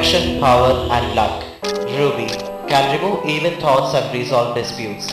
protection, power and luck. Ruby can remove evil thoughts and resolve disputes.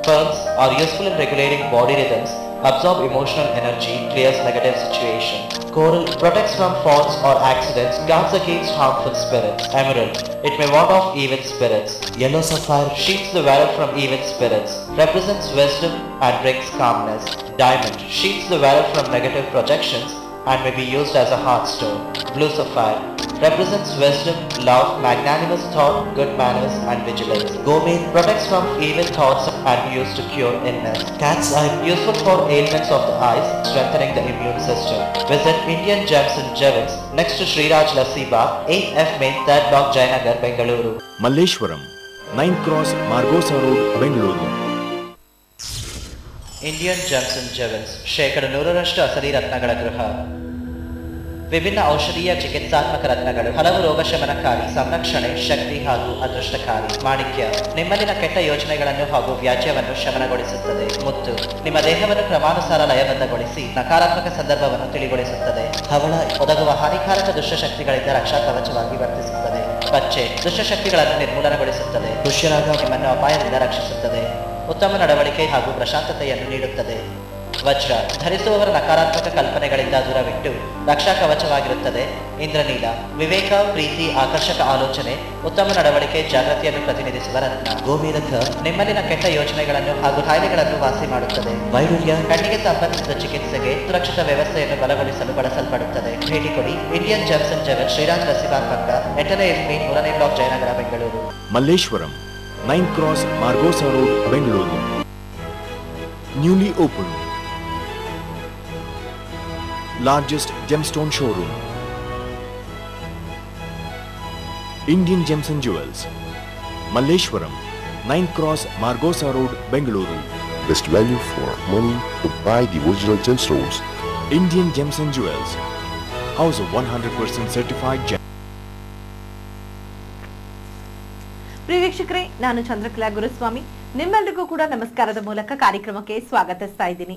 Pearls are useful in regulating body rhythms, absorb emotional energy, clears negative situation. Coral protects from falls or accidents, guards against harmful spirits. Emerald, it may ward off evil spirits. Yellow sapphire shields the wearer from evil spirits, represents wisdom and brings calmness. Diamond shields the wearer from negative projections and may be used as a heartstone. Blue sapphire represents wisdom, love, magnanimous thought, good manners and vigilance. Gomein protects from evil thoughts and used to cure illness. Cat's eye useful for ailments of the eyes, strengthening the immune system. Visit Indian Gems and Jewels next to Sriraj Lasiba, 8F Main, 3rd Block, Jayanagar, Bengaluru. Malleshwaram, 9th Cross, Margosa Road, Bengaluru. Indian Gems and Jewels, ಶೇಕಡ 100ರಷ್ಟು ಅಸಲಿ ರತ್ನಗಳ ಗೃಹ. ವಿಭಿನ್ನ ಔಷಧೀಯ ಚಿಕಿತ್ಸಾತ್ಮಕ ರತ್ನಗಳು, ಹಲವು ರೋಗ ಶಮನಕಾರಿ, ಸಂರಕ್ಷಣೆ, ಶಕ್ತಿ ಹಾಗೂ ಅದೃಷ್ಟಕಾರಿ. ಮಾಣಿಕ್ಯ ನಿಮ್ಮಲ್ಲಿನ ಕೆಟ್ಟ ಯೋಚನೆಗಳನ್ನು ಹಾಗೂ ವ್ಯಾಜ್ಯವನ್ನು ಶಮನಗೊಳಿಸುತ್ತದೆ. ಮುತ್ತು ನಿಮ್ಮ ದೇಹವನ್ನು ಕ್ರಮಾನುಸಾರ ಲಯಬದ್ಧಗೊಳಿಸಿ ನಕಾರಾತ್ಮಕ ಸಂದರ್ಭವನ್ನು ತಿಳಿಗೊಳಿಸುತ್ತದೆ. ಹವಳ ಒದಗುವ ಹಾನಿಕಾರಕ ದುಷ್ಟಶಕ್ತಿಗಳಿಂದ ರಕ್ಷಾ ಕವಚವಾಗಿ ವರ್ತಿಸುತ್ತದೆ. ಪಚ್ಚೆ ದುಷ್ಟಶಕ್ತಿಗಳನ್ನು ನಿರ್ಮೂಲನಗೊಳಿಸುತ್ತದೆ. ಪುಷ್ಯರಾಗ ನಿಮ್ಮನ್ನು ಅಪಾಯದಿಂದ ರಕ್ಷಿಸುತ್ತದೆ. ಉತ್ತಮ ನಡವಳಿಕೆ ಹಾಗೂ ಪ್ರಶಾಂತತೆಯನ್ನು ನೀಡುತ್ತದೆ. ವಜ್ರ ಧರಿಸುವವರ ನಕಾರಾತ್ಮಕ ಕಲ್ಪನೆಗಳಿಂದ ದೂರವಿಟ್ಟು ರಕ್ಷಾ ಕವಚವಾಗಿರುತ್ತದೆ. ಇಂದ್ರನೀಲ ವಿವೇಕ, ಪ್ರೀತಿ, ಆಕರ್ಷಕ ಆಲೋಚನೆ, ಉತ್ತಮ ನಡವಳಿಕೆ, ಜಾಗೃತಿಯನ್ನು ಪ್ರತಿನಿಧಿಸುವ ರತ್ನ. ಗೋಮೇಧಕ ನಿಮ್ಮಲ್ಲಿನ ಕೆಟ್ಟ ಯೋಚನೆಗಳನ್ನು ಹಾಗೂ ಕಾಯಿಲೆಗಳನ್ನು ವಾಸಿ ಮಾಡುತ್ತದೆ. ವೈಡೂರ್ಯ ಕಣ್ಣಿಗೆ ಸಂಬಂಧಿಸಿದ ಚಿಕಿತ್ಸೆಗೆ ಸುರಕ್ಷಿತ ವ್ಯವಸ್ಥೆಯನ್ನು ಬಲಗೊಳಿಸಲು ಬಳಸಲ್ಪಡುತ್ತದೆ. ಭೇಟಿ ಕೊಡಿ Indian gems and jewels, Shriraj ಲಸಿಬಾಗ್ ಪಕ್ಕ, 8ನೇ ಎಸ್ಮೀನ್, 3ನೇ block, Jayanagar, Bengaluru. Malleshwaram, 9th Cross, Margosa Road, Bengaluru. Newly opened largest gemstone showroom, Indian Gems and Jewels, Malleshwaram, 9th Cross, Margosa Road, Bengaluru. Best value for money to buy the original gemstones. Indian Gems and Jewels, house of 100% certified gem. ಪ್ರಿಯ ವೀಕ್ಷಕರೇ, ನಾನು ಚಂದ್ರಕಲಾ ಗುರುಸ್ವಾಮಿ ನಿಮ್ಮೆಲ್ಲರಿಗೂ ಕೂಡ ನಮಸ್ಕಾರದ ಮೂಲಕ ಕಾರ್ಯಕ್ರಮಕ್ಕೆ ಸ್ವಾಗತಿಸ್ತಾ ಇದ್ದೀನಿ.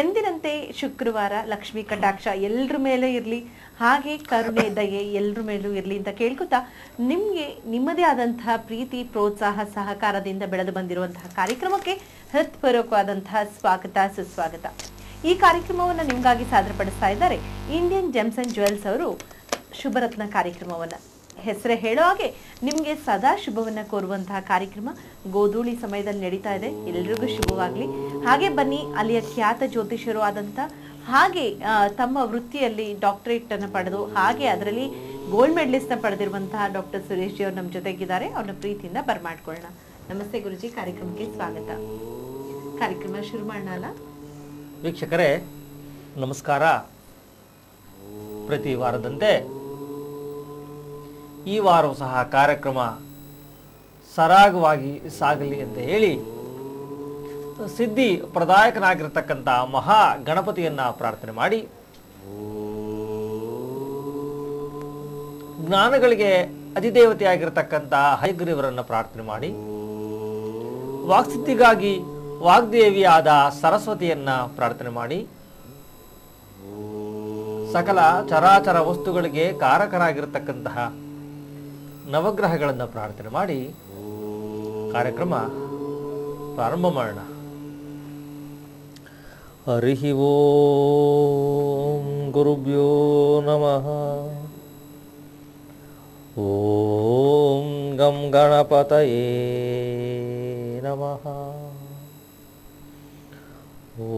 ಎಂದಿನಂತೆ ಶುಕ್ರವಾರ ಲಕ್ಷ್ಮೀ ಕಟಾಕ್ಷ ಎಲ್ಲರ ಮೇಲೆ ಇರಲಿ, ಹಾಗೆ ಕರುಣೆ ದಯೆ ಎಲ್ಲರ ಮೇಲೂ ಇರಲಿ ಅಂತ ಕೇಳ್ಕೊತಾ ನಿಮಗೆ ನಿಮ್ಮದೇ ಆದಂತಹ ಪ್ರೀತಿ, ಪ್ರೋತ್ಸಾಹ, ಸಹಕಾರದಿಂದ ಬೆಳೆದು ಬಂದಿರುವಂತಹ ಕಾರ್ಯಕ್ರಮಕ್ಕೆ ಹೃತ್ಪೂರ್ವಕವಾದಂತಹ ಸ್ವಾಗತ, ಸುಸ್ವಾಗತ. ಈ ಕಾರ್ಯಕ್ರಮವನ್ನು ನಿಮಗಾಗಿ ಸಾದರಪಡಿಸ್ತಾ ಇದ್ದಾರೆ ಇಂಡಿಯನ್ ಜೆಮ್ಸ್ ಅಂಡ್ ಜುವೆಲ್ಸ್ ಅವರು. ಶುಭರತ್ನ ಕಾರ್ಯಕ್ರಮವನ್ನು ಹೆಸರೇ ಹೇಳೋ ಹಾಗೆ ನಿಮಗೆ ಸದಾ ಶುಭವನ್ನು ಕೋರುವಂತಹ ಕಾರ್ಯಕ್ರಮ ಗೋಧೂಳಿ ಸಮಯದಲ್ಲಿ ನಡೀತಾ ಇದೆ. ಎಲ್ರಿಗೂ ಶುಭವಾಗಲಿ. ಹಾಗೆ ಬನ್ನಿ, ಅಲ್ಲಿಯ ಖ್ಯಾತ ಜ್ಯೋತಿಷರು ಆದಂಥ, ಹಾಗೆ ತಮ್ಮ ವೃತ್ತಿಯಲ್ಲಿ ಡಾಕ್ಟರೇಟ್ ಅನ್ನು ಪಡೆದು, ಹಾಗೆ ಅದರಲ್ಲಿ ಗೋಲ್ಡ್ ಮೆಡಲಿಸ್ಟ್ ಪಡೆದಿರುವಂತಹ ಡಾಕ್ಟರ್ ಸುರೇಶ್ ಜಿ ಅವರು ನಮ್ಮ ಜೊತೆಗಿದ್ದಾರೆ. ಅವ್ರನ್ನ ಪ್ರೀತಿಯಿಂದ ಬರ್ಮಾಡ್ಕೊಳ್ಳೋಣ. ನಮಸ್ತೆ ಗುರುಜಿ, ಕಾರ್ಯಕ್ರಮಕ್ಕೆ ಸ್ವಾಗತ. ಕಾರ್ಯಕ್ರಮ ಶುರು ಮಾಡೋಣ. ವೀಕ್ಷಕರೇ ನಮಸ್ಕಾರ. ಪ್ರತಿ ವಾರದಂತೆ ಈ ವಾರವೂ ಸಹ ಕಾರ್ಯಕ್ರಮ ಸರಾಗವಾಗಿ ಸಾಗಲಿ ಅಂತ ಹೇಳಿ ಸಿದ್ಧಿ ಪ್ರದಾಯಕನಾಗಿರ್ತಕ್ಕಂಥ ಮಹಾ ಗಣಪತಿಯನ್ನ ಪ್ರಾರ್ಥನೆ ಮಾಡಿ, ಜ್ಞಾನಗಳಿಗೆ ಅಧಿದೇವತೆಯಾಗಿರ್ತಕ್ಕಂಥ ಹಯಗ್ರೀವರನ್ನು ಪ್ರಾರ್ಥನೆ ಮಾಡಿ, ವಾಕ್ಸಿದ್ಧಿಗಾಗಿ ವಾಗ್ದೇವಿಯಾದ ಸರಸ್ವತಿಯನ್ನ ಪ್ರಾರ್ಥನೆ ಮಾಡಿ, ಸಕಲ ಚರಾಚರ ವಸ್ತುಗಳಿಗೆ ಕಾರಕರಾಗಿರ್ತಕ್ಕಂತಹ ನವಗ್ರಹಗಳನ್ನು ಪ್ರಾರ್ಥನೆ ಮಾಡಿ ಕಾರ್ಯಕ್ರಮ ಪ್ರಾರಂಭ ಮಾಡೋಣ. ಹರಿ ಓಂ ಗುರುಭ್ಯೋ ನಮಃ. ಓಂ ಗಂ ಗಣಪತಯೇ ನಮಃ.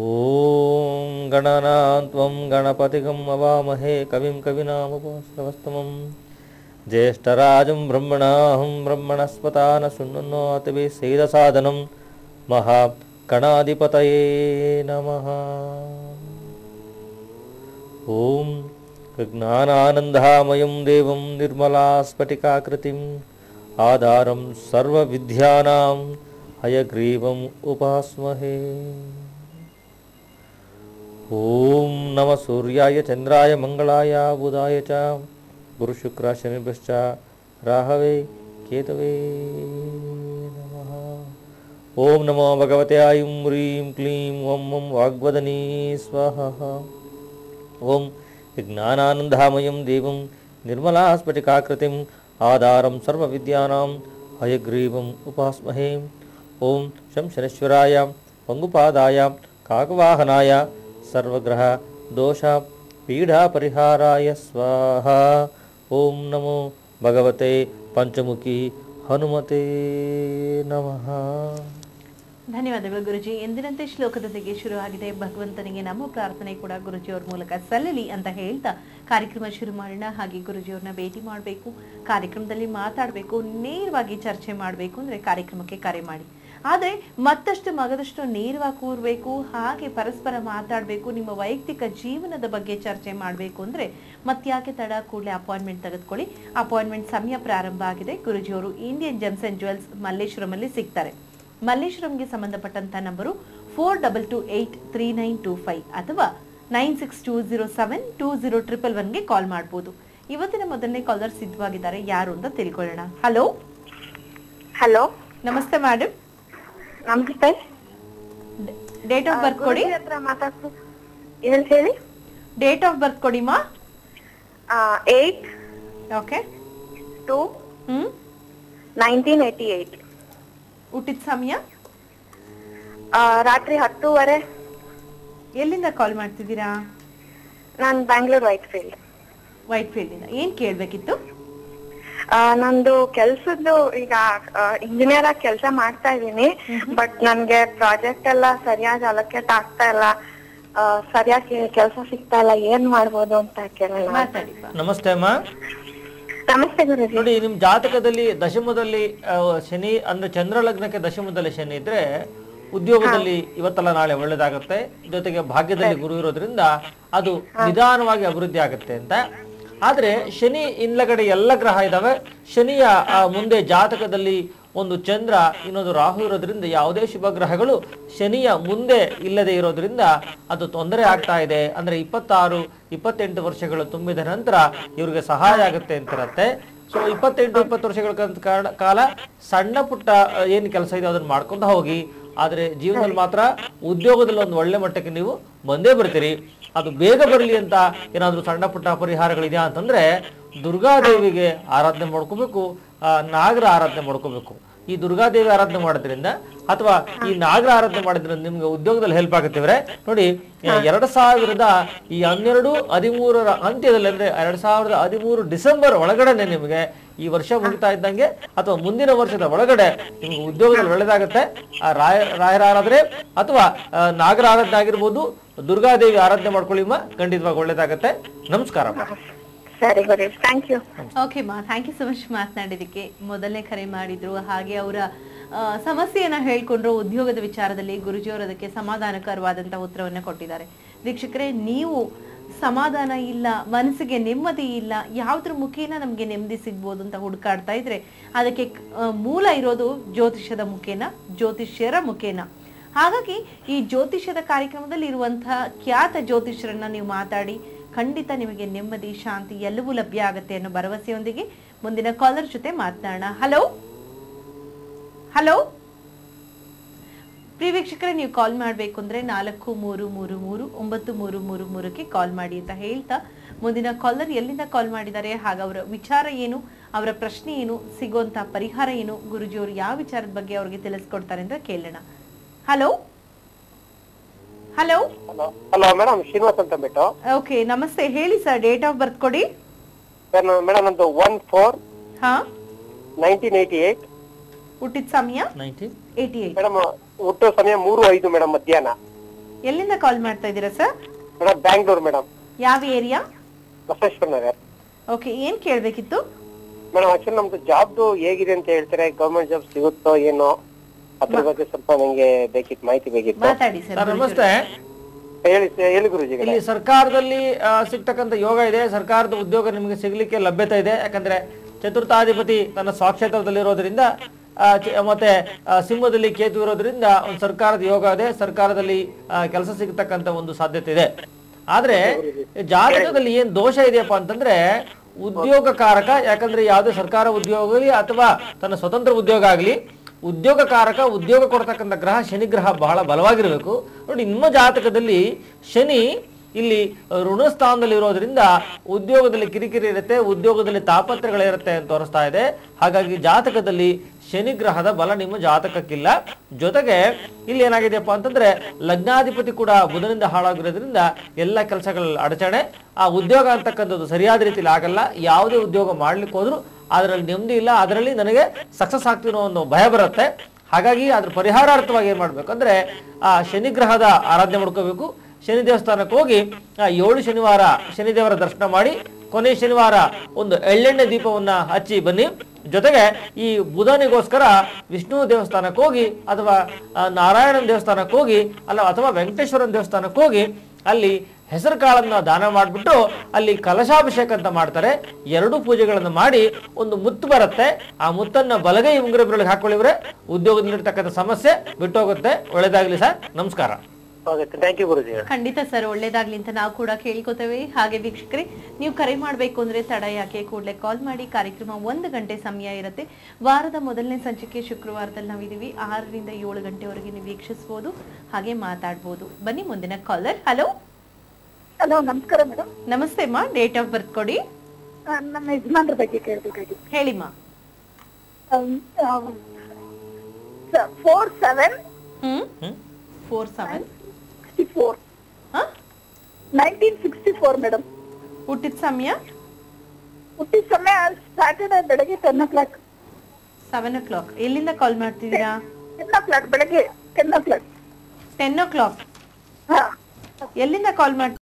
ಓಂ ಗಣನಾತ್ವಂ ಗಣಪತಿಗಂ ಅವಾಮಹೇ ಕವಿಂ ಕವಿನಾಮುಪಸ್ತಮಂ ಜ್ಯೇಷ್ಠರಾಜಂ ಬ್ರಹ್ಮಣಾಹಂ ಬ್ರಹ್ಮಣಸ್ಪತಾನ ಶೃಣ್ವನ್ನೋತಿಭಿ ಸೇದಸಾದನಂ ಮಹಾ ಗಣಾಧಿಪತಯೇ ನಮಃ. ಓಂ ಜ್ಞಾನಾನಂದಮಯಂ ದೇವಂ ನಿರ್ಮಲಾಸ್ಫಟಿಕಾಕೃತಿಂ ಆಧಾರಂ ಸರ್ವವಿದ್ಯಾನಾಂ ಹಯಗ್ರೀವಂ ಉಪಾಸ್ಮಹೇ. ಓಂ ನಮಃ ಸೂರ್ಯಾಯ ಚಂದ್ರಾಯ ಮಂಗಳಾಯ ಬುಧಾಯ ಚ ಗುರು ಶುಕ್ರ ಶನಿಭ್ಯಶ್ಚ ರಾಹವೇ ಕೇತವೇ ನಮಃ. ಓಂ ನಮೋ ಭಗವತೆ ಐಂ ಹ್ರೀಂ ಕ್ಲೀಂ ಓಂ ಓಂ ವಾಗ್ವದನಿ ಸ್ವಾಹ. ಓಂ ಜ್ಞಾನಾನಂದಮಯಂ ದೇವಂ ನಿರ್ಮಲಾ ಸ್ಫಟಿಕಾಕೃತಿಂ ಆಧಾರಂ ಸರ್ವವಿದ್ಯಾನಾಂ ಹಯಗ್ರೀವಂ ಉಪಾಸ್ಮಹೇ. ಓಂ ಶಂ ಶನೇಶ್ವರಾಯ ಪಂಗುಪಾದಾಯ ಕಾಕವಾಹನಾಯ ಸರ್ವಗ್ರಹ ದೋಷ ಪೀಡಾ ಪರಿಹಾರಾಯ ಸ್ವಾಹಾ. ಓಂ ನಮೋ ಭಗವತೆ ಪಂಚಮುಖಿ ಹನುಮತೆ ನಮಃ. ಧನ್ಯವಾದಗಳು ಗುರುಜಿ. ಎಂದಿನಂತೆ ಶ್ಲೋಕದೊಂದಿಗೆ ಶುರುವಾಗಿದೆ. ಭಗವಂತನಿಗೆ ನಮ್ಮ ಪ್ರಾರ್ಥನೆ ಕೂಡ ಗುರುಜಿಯವ್ರ ಮೂಲಕ ಸಲ್ಲಲಿ ಅಂತ ಹೇಳ್ತಾ ಕಾರ್ಯಕ್ರಮ ಶುರು ಮಾಡೋಣ. ಹಾಗೆ ಗುರುಜಿಯವ್ರನ್ನ ಭೇಟಿ ಮಾಡಬೇಕು, ಕಾರ್ಯಕ್ರಮದಲ್ಲಿ ಮಾತಾಡಬೇಕು, ನೇರವಾಗಿ ಚರ್ಚೆ ಮಾಡಬೇಕು ಅಂದರೆ ಕಾರ್ಯಕ್ರಮಕ್ಕೆ ಕರೆ ಮಾಡಿ. ಆದರೆ ಮತ್ತಷ್ಟು ಮಗದಷ್ಟು ನೇರವಾಗಿ ಕೂರಬೇಕು, ಹಾಗೆ ಪರಸ್ಪರ ಮಾತಾಡಬೇಕು, ನಿಮ್ಮ ವೈಯಕ್ತಿಕ ಜೀವನದ ಬಗ್ಗೆ ಚರ್ಚೆ ಮಾಡಬೇಕು ಅಂದರೆ ಮತ್ತ್ಯಾಕೆ ತಡ, ಕೂಡಲೇ ಅಪಾಯಿಂಟ್ಮೆಂಟ್ ತೆಗೆದುಕೊಳ್ಳಿ. ಅಪಾಯಿಂಟ್ಮೆಂಟ್ ಸಮಯ ಪ್ರಾರಂಭ ಆಗಿದೆ. ಗುರುಜಿಯವರು ಇಂಡಿಯನ್ ಜೆಮ್ಸ್ ಅಂಡ್ ಜ್ಯುವೆಲ್ಸ್ ಮಲ್ಲೇಶ್ವರಮಲ್ಲಿ ಸಿಗ್ತಾರೆ. ಮಲ್ಲೇಶ್ವರಂಗೆ ಸಂಬಂಧಪಟ್ಟಂತ ನಂಬರು 42283925 ಅಥವಾ 9620720211ಗೆ ಕಾಲ್ ಮಾಡಬಹುದು. ಇವತ್ತಿನ ಮೊದಲನೇ ಕಾಲರ್ ಸಿದ್ಧವಾಗಿದ್ದಾರೆ, ಯಾರು ಅಂತ ತಿಳ್ಕೊಳ್ಳೋಣ. ಹಲೋ ಹಲೋ, ನಮಸ್ತೆ ಮೇಡಮ್. ನಮಸ್ತೆ. ಡೇಟ್ ಆಫ್ ಬರ್ತ್ ಕೊಡಿ. ಹೇಳಿ. ಡೇಟ್ ಆಫ್ ಬರ್ತ್ ಕೊಡಿ ಮಾ. 8 ಓಕೆ 2 1988. ಹುಟ್ಟಿದ ಸಮಯ ರಾತ್ರಿ 10:30. ಎಲ್ಲಿಂದ ಕಾಲ್ ಮಾಡ್ತಿದ್ದೀರಾ? ನಾನು ಬ್ಯಾಂಗ್ಳೂರ್ ವೈಟ್ಫೀಲ್ಡ್. ವೈಟ್ಫೀಲ್ಡ್ ಇಂದ. ಏನ್ ಕೇಳ್ಬೇಕಿತ್ತು? ನಂದು ಕೆಲ್ಸದ್ದು ಈಗ ಇಂಜಿನಿಯರ್ ಆಗಿ ಕೆಲಸ ಮಾಡ್ತಾ ಇದೀನಿ. ಬಟ್ ನನ್ಗೆ ಪ್ರಾಜೆಕ್ಟ್ ಎಲ್ಲ ಸರಿಯಾಗಿ ಅಲೋಕೇಟ್ ಆಗ್ತಾ ಇಲ್ಲ, ಸರಿಯಾಗಿ ಕೆಲಸ ಸಿಗ್ತಾ ಇಲ್ಲ, ಏನ್ ಮಾಡ್ಬೋದು ಅಂತ ಕೇಳೋಣ. ಮಾತಾಡಿಪ್ಪ. ನಮಸ್ತೆ ಅಮ್ಮ. ನಮಸ್ತೆ ಗುರುಜಿ. ನೋಡಿ, ನಿಮ್ಮ ಜಾತಕದಲ್ಲಿ ದಶಮದಲ್ಲಿ ಶನಿ ಅಂದ್ರೆ ಚಂದ್ರ ಲಗ್ನಕ್ಕೆ ದಶಮದಲ್ಲಿ ಶನಿ ಇದ್ರೆ ಉದ್ಯೋಗದಲ್ಲಿ ಇವತ್ತಲ್ಲ ನಾಳೆ ಒಳ್ಳೇದಾಗುತ್ತೆ. ಜೊತೆಗೆ ಭಾಗ್ಯದಲ್ಲಿ ಗುರು ಇರೋದ್ರಿಂದ ಅದು ನಿಧಾನವಾಗಿ ಅಭಿವೃದ್ಧಿ ಆಗುತ್ತೆ ಅಂತ. ಆದ್ರೆ ಶನಿ ಇನ್ಲಗಡೆ ಎಲ್ಲ ಗ್ರಹ ಇದಾವೆ. ಶನಿಯ ಮುಂದೆ ಜಾತಕದಲ್ಲಿ ಒಂದು ಚಂದ್ರ, ಇನ್ನೊಂದು ರಾಹು ಇರೋದ್ರಿಂದ ಯಾವುದೇ ಶುಭ ಗ್ರಹಗಳು ಶನಿಯ ಮುಂದೆ ಇಲ್ಲದೆ ಇರೋದ್ರಿಂದ ಅದು ತೊಂದರೆ ಆಗ್ತಾ ಇದೆ. ಅಂದ್ರೆ 26-28 ವರ್ಷಗಳು ತುಂಬಿದ ನಂತರ ಇವ್ರಿಗೆ ಸಹಾಯ ಆಗುತ್ತೆ ಅಂತಿರತ್ತೆ. ಸೊ 28-20 ವರ್ಷಗಳ ಕಾಲ ಸಣ್ಣ ಪುಟ್ಟ ಏನು ಕೆಲಸ ಇದೆ ಅದನ್ನ ಮಾಡ್ಕೊಂಡು ಹೋಗಿ. ಆದ್ರೆ ಜೀವನದಲ್ಲಿ ಮಾತ್ರ ಉದ್ಯೋಗದಲ್ಲಿ ಒಂದು ಒಳ್ಳೆ ಮಟ್ಟಕ್ಕೆ ನೀವು ಬಂದೇ ಬರ್ತೀರಿ. ಅದು ಬೇಗ ಬರಲಿ ಅಂತ ಏನಾದ್ರು ಸಣ್ಣ ಪುಟ್ಟ ಪರಿಹಾರಗಳಿದೆಯಾ ಅಂತಂದ್ರೆ ದುರ್ಗಾದೇವಿಗೆ ಆರಾಧನೆ ಮಾಡ್ಕೋಬೇಕು, ನಾಗರ ಆರಾಧನೆ ಮಾಡ್ಕೋಬೇಕು. ಈ ದುರ್ಗಾದೇವಿ ಆರಾಧನೆ ಮಾಡೋದ್ರಿಂದ ಅಥವಾ ಈ ನಾಗರ ಆರಾಧನೆ ಮಾಡೋದ್ರಿಂದ ನಿಮ್ಗೆ ಉದ್ಯೋಗದಲ್ಲಿ ಹೆಲ್ಪ್ ಆಗುತ್ತಿವ್ರೆ. ನೋಡಿ, 2012 ಅಂತ್ಯದಲ್ಲಿ ಅಂದ್ರೆ 2013 ಡಿಸೆಂಬರ್ ಒಳಗಡೆ ನಿಮಗೆ ಈ ವರ್ಷ ಮುಗಿತಾ ಇದ್ದಂಗೆ ಅಥವಾ ಮುಂದಿನ ವರ್ಷದ ಒಳಗಡೆ ನಿಮ್ಗೆ ಉದ್ಯೋಗದಲ್ಲಿ ಒಳ್ಳೇದಾಗತ್ತೆ. ರಾಯರ ಆರಾಧನೆ ಅಥವಾ ನಾಗರ ಆರಾಧನೆ ಆಗಿರ್ಬೋದು, ದುರ್ಗಾದೇವಿ ಆರಾಧನೆ ಮಾಡ್ಕೊಳ್ಳಿ, ಖಂಡಿತವಾಗಿ ಒಳ್ಳೇದಾಗತ್ತೆ. ನಮಸ್ಕಾರ. ಸರಿ ಗುರು, ಥ್ಯಾಂಕ್ ಯು. ಓಕೆ ಮಾ, ಥ್ಯಾಂಕ್ ಯು ಸೊ ಮಚ್ ಮಾತನಾಡಿದಕ್ಕೆ. ಮೊದಲನೇ ಕರೆ ಮಾಡಿದ್ರು, ಹಾಗೆ ಅವರ ಸಮಸ್ಯೆಯನ್ನ ಹೇಳ್ಕೊಂಡ್ರು. ಉದ್ಯೋಗದ ವಿಚಾರದಲ್ಲಿ ಗುರುಜಿಯವರು ಅದಕ್ಕೆ ಸಮಾಧಾನಕರವಾದಂತಹ ಉತ್ತರವನ್ನ ಕೊಟ್ಟಿದ್ದಾರೆ. ವೀಕ್ಷಕರೇ, ನೀವು ಸಮಾಧಾನ ಇಲ್ಲ, ಮನಸ್ಸಿಗೆ ನೆಮ್ಮದಿ ಇಲ್ಲ, ಯಾವ್ದ್ರ ಮುಖೇನ ನಮ್ಗೆ ನೆಮ್ಮದಿ ಸಿಗ್ಬೋದು ಅಂತ ಹುಡುಕಾಡ್ತಾ ಇದ್ರೆ ಅದಕ್ಕೆ ಮೂಲ ಇರೋದು ಜ್ಯೋತಿಷ್ಯದ ಮುಖೇನ, ಜ್ಯೋತಿಷ್ಯರ ಮುಖೇನ. ಹಾಗಾಗಿ ಈ ಜ್ಯೋತಿಷ್ಯದ ಕಾರ್ಯಕ್ರಮದಲ್ಲಿ ಇರುವಂತಹ ಖ್ಯಾತ ಜ್ಯೋತಿಷ್ಯರನ್ನ ನೀವು ಮಾತಾಡಿ ಖಂಡಿತ ನಿಮಗೆ ನೆಮ್ಮದಿ, ಶಾಂತಿ ಎಲ್ಲವೂ ಲಭ್ಯ ಆಗುತ್ತೆ ಅನ್ನೋ ಭರವಸೆಯೊಂದಿಗೆ ಮುಂದಿನ ಕಾಲರ್ ಜೊತೆ ಮಾತನಾಡೋಣ. ಹಲೋ ಹಲೋ, ಪ್ರಿಯ ವೀಕ್ಷಕರೇ, ನೀವು ಕಾಲ್ ಮಾಡಬೇಕು ಅಂದ್ರೆ 4333939333ಕ್ಕೆ ಕಾಲ್ ಮಾಡಿ ಅಂತ ಹೇಳ್ತಾ ಮುಂದಿನ ಕಾಲರ್ ಎಲ್ಲಿಂದ ಕಾಲ್ ಮಾಡಿದ್ದಾರೆ, ಹಾಗೆ ಅವರ ವಿಚಾರ ಏನು, ಅವರ ಪ್ರಶ್ನೆ ಏನು, ಸಿಗುವಂತ ಪರಿಹಾರ ಏನು, ಗುರುಜಿಯವರು ಯಾವ ವಿಚಾರದ ಬಗ್ಗೆ ಅವ್ರಿಗೆ ತಿಳಿಸ್ಕೊಡ್ತಾರೆ ಅಂತ ಕೇಳೋಣ. Hello hello hello madam, Srinivas ಅಂತ ಬಿಟ್ಟು. ಓಕೆ, ನಮಸ್ತೆ. ಹೇಳಿ ಸರ್, ಡೇಟ್ ಆಫ್ ಬರ್ತ್ ಕೊಡಿ. ಮೇಡಮ್ ನಂದು 1/4/1988. ಹುಟ್ಟಿದ ಸಮಯ 1988. ಮೇಡಮ್ ಹುಟ್ಟೋ ಸಮಯ 3:05 ಮೇಡಮ್ ಮಧ್ಯಾಹ್ನ. ಎಲ್ಲಿಂದ ಕಾಲ್ ಮಾಡ್ತಾ ಇದ್ದೀರಾ ಸರ್? Madam Bangalore madam. ಯಾವ ಏರಿಯಾ? ಬಸವೇಶ್ವರ ನಗರ್. ಓಕೆ, ಏನ್ ಕೇಳ್ಬೇಕಿತ್ತು? ಮೇಡಮ್ ಆಕ್ಚುಲಿ ನಮ್ದು ಜಾಬ್ದು ಹೇಗಿದೆ ಅಂತ ಹೇಳ್ತಾರೆ, ಗವರ್ಮೆಂಟ್ ಜಾಬ್ ಸಿಗುತ್ತೋ ಏನೋ, ಅದ್ರ ಬಗ್ಗೆ ಸ್ವಲ್ಪ ನಂಗೆ ಬೇಕಿತ್ತು, ಮಾಹಿತಿ ಬೇಕಿತ್ತು. ಮಾತಾಡಿ ಸರ್. ನಮಸ್ತೆ. ಹೇಳಿ ಗುರುಜಿ. ಇಲ್ಲಿ ಸರ್ಕಾರದಲ್ಲಿ ಸಿಗ್ತಕ್ಕಂಥ ಯೋಗ ಇದೆ. ಸರ್ಕಾರದ ಉದ್ಯೋಗ ನಿಮಗೆ ಸಿಗ್ಲಿಕ್ಕೆ ಲಭ್ಯತೆ ಇದೆ. ಯಾಕಂದ್ರೆ ಚತುರ್ಥಾಧಿಪತಿ ತನ್ನ ಸ್ವಾಕ್ಷೇತ್ರದಲ್ಲಿರೋದ್ರಿಂದ ಮತ್ತೆ ಸಿಂಹದಲ್ಲಿ ಕೇತು ಇರೋದ್ರಿಂದ ಒಂದು ಸರ್ಕಾರದ ಯೋಗ ಇದೆ. ಸರ್ಕಾರದಲ್ಲಿ ಕೆಲಸ ಸಿಗತಕ್ಕಂಥ ಒಂದು ಸಾಧ್ಯತೆ ಇದೆ. ಆದ್ರೆ ಜಾತಕದಲ್ಲಿ ಏನ್ ದೋಷ ಇದೆಯಪ್ಪ ಅಂತಂದ್ರೆ ಉದ್ಯೋಗಕಾರಕ. ಯಾಕಂದ್ರೆ ಯಾವುದೇ ಸರ್ಕಾರ ಉದ್ಯೋಗ ಆಗಲಿ ಅಥವಾ ತನ್ನ ಸ್ವತಂತ್ರ ಉದ್ಯೋಗ ಆಗಲಿ, ಉದ್ಯೋಗಕಾರಕ, ಉದ್ಯೋಗ ಕೊಡ್ತಕ್ಕಂಥ ಗ್ರಹ ಶನಿ ಗ್ರಹ ಬಹಳ ಬಲವಾಗಿರಬೇಕು. ನೋಡಿ, ನಿಮ್ಮ ಜಾತಕದಲ್ಲಿ ಶನಿ ಇಲ್ಲಿ ಋಣಸ್ಥಾನದಲ್ಲಿ ಇರೋದ್ರಿಂದ ಉದ್ಯೋಗದಲ್ಲಿ ಕಿರಿಕಿರಿ ಇರುತ್ತೆ, ಉದ್ಯೋಗದಲ್ಲಿ ತಾಪತ್ರಗಳಿರುತ್ತೆ ಅಂತ ತೋರಿಸ್ತಾ ಇದೆ. ಹಾಗಾಗಿ ಜಾತಕದಲ್ಲಿ ಶನಿ ಗ್ರಹದ ಬಲ ನಿಮ್ಮ ಜಾತಕಕ್ಕಿಲ್ಲ. ಜೊತೆಗೆ ಇಲ್ಲಿ ಏನಾಗಿದೆಯಪ್ಪ ಅಂತಂದ್ರೆ ಲಗ್ನಾಧಿಪತಿ ಕೂಡ ಬುಧನಿಂದ ಹಾಳಾಗಿರೋದ್ರಿಂದ ಎಲ್ಲ ಕೆಲಸಗಳಲ್ಲಿ ಅಡಚಣೆ. ಆ ಉದ್ಯೋಗ ಅಂತಕ್ಕಂಥದ್ದು ಸರಿಯಾದ ರೀತಿಯಲ್ಲಿ ಆಗಲ್ಲ. ಯಾವುದೇ ಉದ್ಯೋಗ ಮಾಡ್ಲಿಕ್ಕೆ ಹೋದ್ರು ಅದರಲ್ಲಿ ನೆಮ್ಮದಿ ಇಲ್ಲ, ಅದರಲ್ಲಿ ನನಗೆ ಸಕ್ಸಸ್ ಆಗ್ತೀನೋ ಅನ್ನೋ ಭಯ ಬರುತ್ತೆ. ಹಾಗಾಗಿ ಅದ್ರ ಪರಿಹಾರಾರ್ಥವಾಗಿ ಏನ್ ಮಾಡ್ಬೇಕಂದ್ರೆ ಆ ಶನಿ ಗ್ರಹದ ಆರಾಧನೆ ಮಾಡ್ಕೋಬೇಕು. ಶನಿ ದೇವಸ್ಥಾನಕ್ಕೆ ಹೋಗಿ 7 ಶನಿವಾರ ಶನಿದೇವರ ದರ್ಶನ ಮಾಡಿ ಕೊನೆ ಶನಿವಾರ ಒಂದು ಎಳ್ಳೆಣ್ಣೆ ದೀಪವನ್ನ ಹಚ್ಚಿ ಬನ್ನಿ. ಜೊತೆಗೆ ಈ ಬುಧನಿಗೋಸ್ಕರ ವಿಷ್ಣು ದೇವಸ್ಥಾನಕ್ಕೆ ಹೋಗಿ ಅಥವಾ ನಾರಾಯಣನ ದೇವಸ್ಥಾನಕ್ಕೆ ಹೋಗಿ ಅಥವಾ ವೆಂಕಟೇಶ್ವರನ ದೇವಸ್ಥಾನಕ್ಕೆ ಹೋಗಿ ಅಲ್ಲಿ ಹೆಸರು ಕಾಳನ್ನ ದಾನ ಮಾಡಿಬಿಟ್ಟು ಅಲ್ಲಿ ಕಲಶಾಭಿಷೇಕ ಅಂತ ಮಾಡ್ತಾರೆ. 2 ಪೂಜೆಗಳನ್ನು ಮಾಡಿ ಒಂದು ಮುತ್ತು ಬರುತ್ತೆ. ಆ ಮುತ್ತನ್ನ ಬಲಗೈ ಉಂಗುರ ಬೆರಳಿಗೆ ಹಾಕೊಳ್ಳಿವ್ರೆ ಉದ್ಯೋಗದಲ್ಲಿರ್ತಕ್ಕಂಥ ಸಮಸ್ಯೆ ಬಿಟ್ಟೋಗುತ್ತೆ. ಒಳ್ಳೇದಾಗ್ಲಿ ಸರ್, ನಮಸ್ಕಾರ. ಖಂಡಿತ ಸರ್, ಒಳ್ಳೇದಾಗ್ಲಿ ಅಂತ ನಾವು ಕೂಡ ಕೇಳ್ಕೊತೇವೆ. ಹಾಗೆ ವೀಕ್ಷಕರೇ, ನೀವು ಕರೆ ಮಾಡಬೇಕು ಅಂದ್ರೆ ತಡ ಯಾಕೆ, ಕೂಡಲೇ ಕಾಲ್ ಮಾಡಿ. ಕಾರ್ಯಕ್ರಮ 1 ಗಂಟೆ ಸಮಯ ಇರುತ್ತೆ. ವಾರದ ಮೊದಲನೇ ಸಂಚಿಕೆ ಶುಕ್ರವಾರದಲ್ಲಿ ನಾವಿದೀವಿ. 6 ರಿಂದ 7 ಗಂಟೆವರೆಗೆ ನೀವು ವೀಕ್ಷಿಸಬಹುದು, ಹಾಗೆ ಮಾತಾಡ್ಬೋದು. ಬನ್ನಿ ಮುಂದಿನ ಕಾಲರ್. ಹಲೋ ಹಲೋ, ನಮಸ್ಕಾರ ಮೇಡಮ್. ನಮಸ್ತೆ ಅಮ್ಮ, ಡೇಟ್ ಆಫ್ ಬರ್ತ್ ಕೊಡಿ. ನಮ್ಮ ಯಜಮಾನ್ರ ಬಗ್ಗೆ ಕೇಳ್ಬೇಕಾಗಿತ್ತು. ಹೇಳಿಮ್ಮ. 1964 ಮೇಡಮ್. ಹುಟ್ಟಿದ ಸಮಯ ಸ್ಯಾಟರ್ಡೆ ಬೆಳಗ್ಗೆ 10 o'clock. 7 o'clock. ಎಲ್ಲಿಂದ ಕಾಲ್ ಮಾಡ್ತಿದ್ದೀರಾ? 10 o'clock ಬೆಳಗ್ಗೆ 10 o'clock. 10 o'clock. ಎಲ್ಲಿಂದ ಕಾಲ್ ಮಾಡ್ತೀರಾ?